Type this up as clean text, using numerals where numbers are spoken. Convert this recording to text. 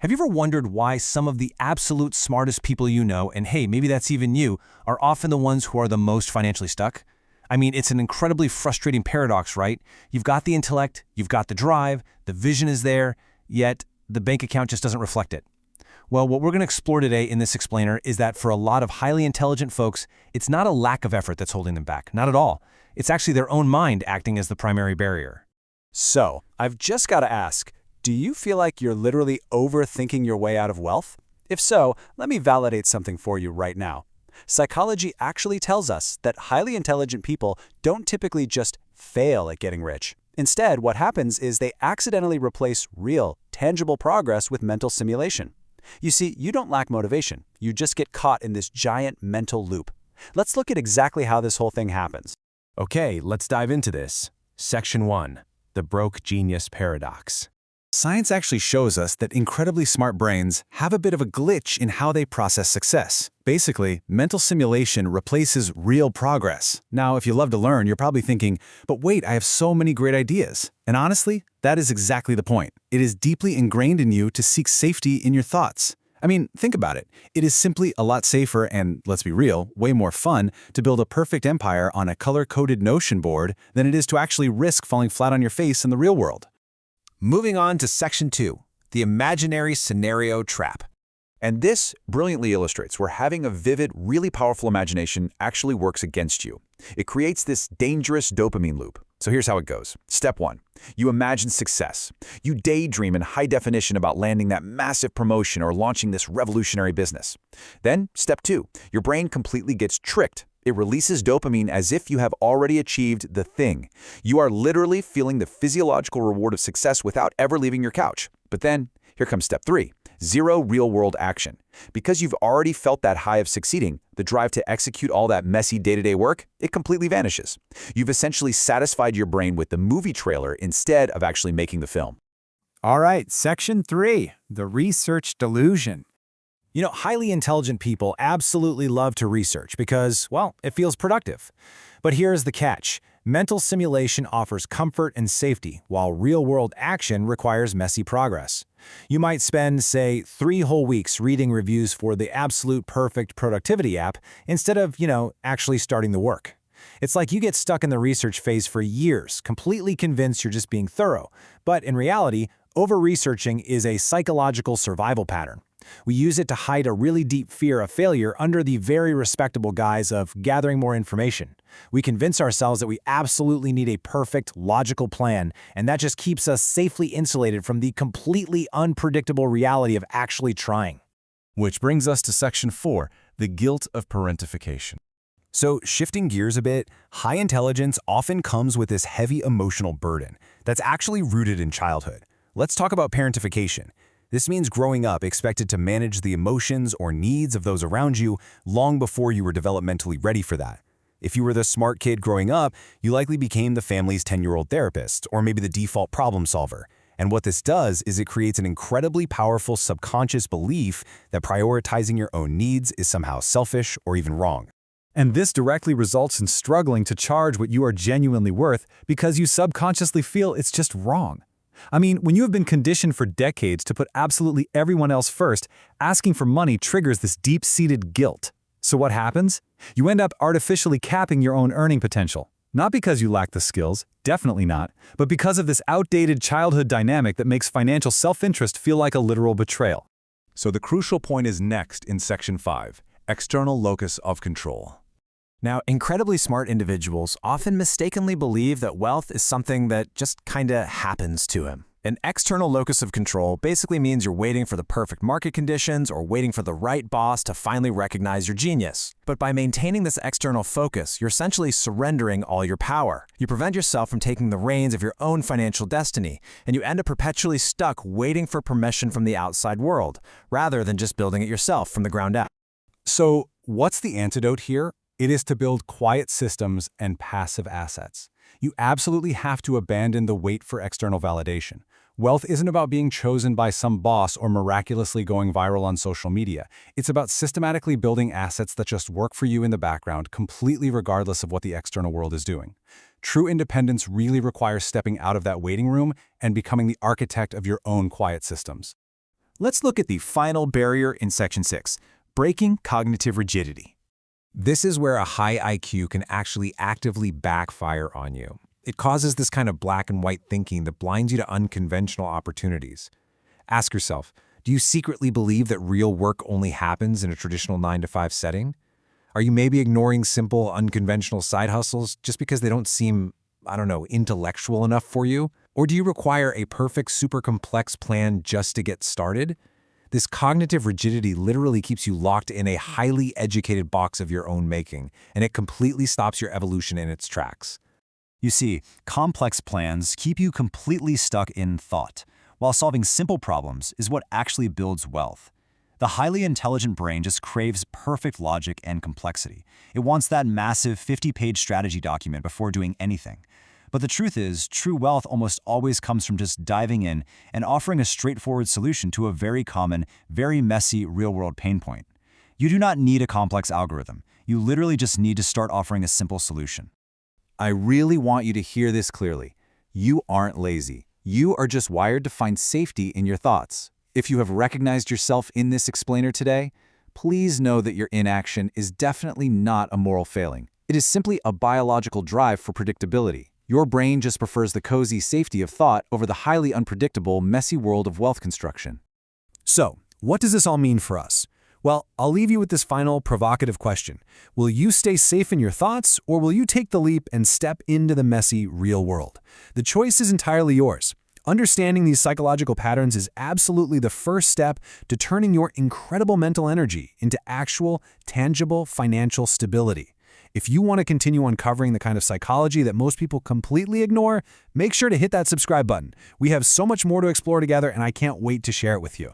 Have you ever wondered why some of the absolute smartest people you know, and hey, maybe that's even you, are often the ones who are the most financially stuck? I mean, it's an incredibly frustrating paradox, right? You've got the intellect, you've got the drive, the vision is there, yet the bank account just doesn't reflect it. Well, what we're going to explore today in this explainer is that for a lot of highly intelligent folks, it's not a lack of effort that's holding them back, not at all. It's actually their own mind acting as the primary barrier. So, I've just got to ask, do you feel like you're literally overthinking your way out of wealth? If so, let me validate something for you right now. Psychology actually tells us that highly intelligent people don't typically just fail at getting rich. Instead, what happens is they accidentally replace real, tangible progress with mental simulation. You see, you don't lack motivation. You just get caught in this giant mental loop. Let's look at exactly how this whole thing happens. Okay, let's dive into this. Section 1. The broke genius paradox. Science actually shows us that incredibly smart brains have a bit of a glitch in how they process success. Basically, mental simulation replaces real progress. Now, if you love to learn, you're probably thinking, but wait, I have so many great ideas. And honestly, that is exactly the point. It is deeply ingrained in you to seek safety in your thoughts. I mean, think about it. It is simply a lot safer and, let's be real, way more fun to build a perfect empire on a color-coded Notion board than it is to actually risk falling flat on your face in the real world. Moving on to Section 2, the imaginary scenario trap. And this brilliantly illustrates where having a vivid, really powerful imagination actually works against you. It creates this dangerous dopamine loop. So here's how it goes. Step 1. You imagine success. You daydream in high definition about landing that massive promotion or launching this revolutionary business. Then, Step 2. Your brain completely gets tricked. It releases dopamine as if you have already achieved the thing. You are literally feeling the physiological reward of success without ever leaving your couch. But then, here comes Step 3. Zero real-world action. Because you've already felt that high of succeeding, the drive to execute all that messy day-to-day work, it completely vanishes. You've essentially satisfied your brain with the movie trailer instead of actually making the film. All right, Section 3, the research delusion. You know, highly intelligent people absolutely love to research because, well, it feels productive. But here's the catch. Mental simulation offers comfort and safety, while real-world action requires messy progress. You might spend, say, 3 whole weeks reading reviews for the absolute perfect productivity app instead of, actually starting the work. It's like you get stuck in the research phase for years, completely convinced you're just being thorough. But in reality, over-researching is a psychological survival pattern. We use it to hide a really deep fear of failure under the very respectable guise of gathering more information. We convince ourselves that we absolutely need a perfect, logical plan, and that just keeps us safely insulated from the completely unpredictable reality of actually trying. Which brings us to Section 4, the guilt of parentification. So, shifting gears a bit, high intelligence often comes with this heavy emotional burden that's actually rooted in childhood. Let's talk about parentification. This means growing up expected to manage the emotions or needs of those around you long before you were developmentally ready for that. If you were the smart kid growing up, you likely became the family's 10-year-old therapist, or maybe the default problem solver. And what this does is it creates an incredibly powerful subconscious belief that prioritizing your own needs is somehow selfish or even wrong. And this directly results in struggling to charge what you are genuinely worth because you subconsciously feel it's just wrong. I mean, when you have been conditioned for decades to put absolutely everyone else first, asking for money triggers this deep-seated guilt. So what happens? You end up artificially capping your own earning potential. Not because you lack the skills, definitely not, but because of this outdated childhood dynamic that makes financial self-interest feel like a literal betrayal. So the crucial point is next in Section 5, external locus of control. Now, incredibly smart individuals often mistakenly believe that wealth is something that just kinda happens to him. An external locus of control basically means you're waiting for the perfect market conditions or waiting for the right boss to finally recognize your genius. But by maintaining this external focus, you're essentially surrendering all your power. You prevent yourself from taking the reins of your own financial destiny, and you end up perpetually stuck waiting for permission from the outside world, rather than just building it yourself from the ground up. So, what's the antidote here? It is to build quiet systems and passive assets. You absolutely have to abandon the wait for external validation. Wealth isn't about being chosen by some boss or miraculously going viral on social media. It's about systematically building assets that just work for you in the background, completely regardless of what the external world is doing. True independence really requires stepping out of that waiting room and becoming the architect of your own quiet systems. Let's look at the final barrier in Section 6, breaking cognitive rigidity. This is where a high IQ can actually actively backfire on you. It causes this kind of black and white thinking that blinds you to unconventional opportunities. Ask yourself, do you secretly believe that real work only happens in a traditional 9-to-5 setting? Are you maybe ignoring simple, unconventional side hustles just because they don't seem, intellectual enough for you? Or do you require a perfect, super complex plan just to get started? This cognitive rigidity literally keeps you locked in a highly educated box of your own making, and it completely stops your evolution in its tracks. You see, complex plans keep you completely stuck in thought, while solving simple problems is what actually builds wealth. The highly intelligent brain just craves perfect logic and complexity. It wants that massive 50-page strategy document before doing anything. But the truth is, true wealth almost always comes from just diving in and offering a straightforward solution to a very common, very messy real-world pain point. You do not need a complex algorithm. You literally just need to start offering a simple solution. I really want you to hear this clearly. You aren't lazy. You are just wired to find safety in your thoughts. If you have recognized yourself in this explainer today, please know that your inaction is definitely not a moral failing. It is simply a biological drive for predictability. Your brain just prefers the cozy safety of thought over the highly unpredictable, messy world of wealth construction. So, what does this all mean for us? Well, I'll leave you with this final provocative question. Will you stay safe in your thoughts, or will you take the leap and step into the messy, real world? The choice is entirely yours. Understanding these psychological patterns is absolutely the first step to turning your incredible mental energy into actual, tangible financial stability. If you want to continue uncovering the kind of psychology that most people completely ignore, make sure to hit that subscribe button. We have so much more to explore together, and I can't wait to share it with you.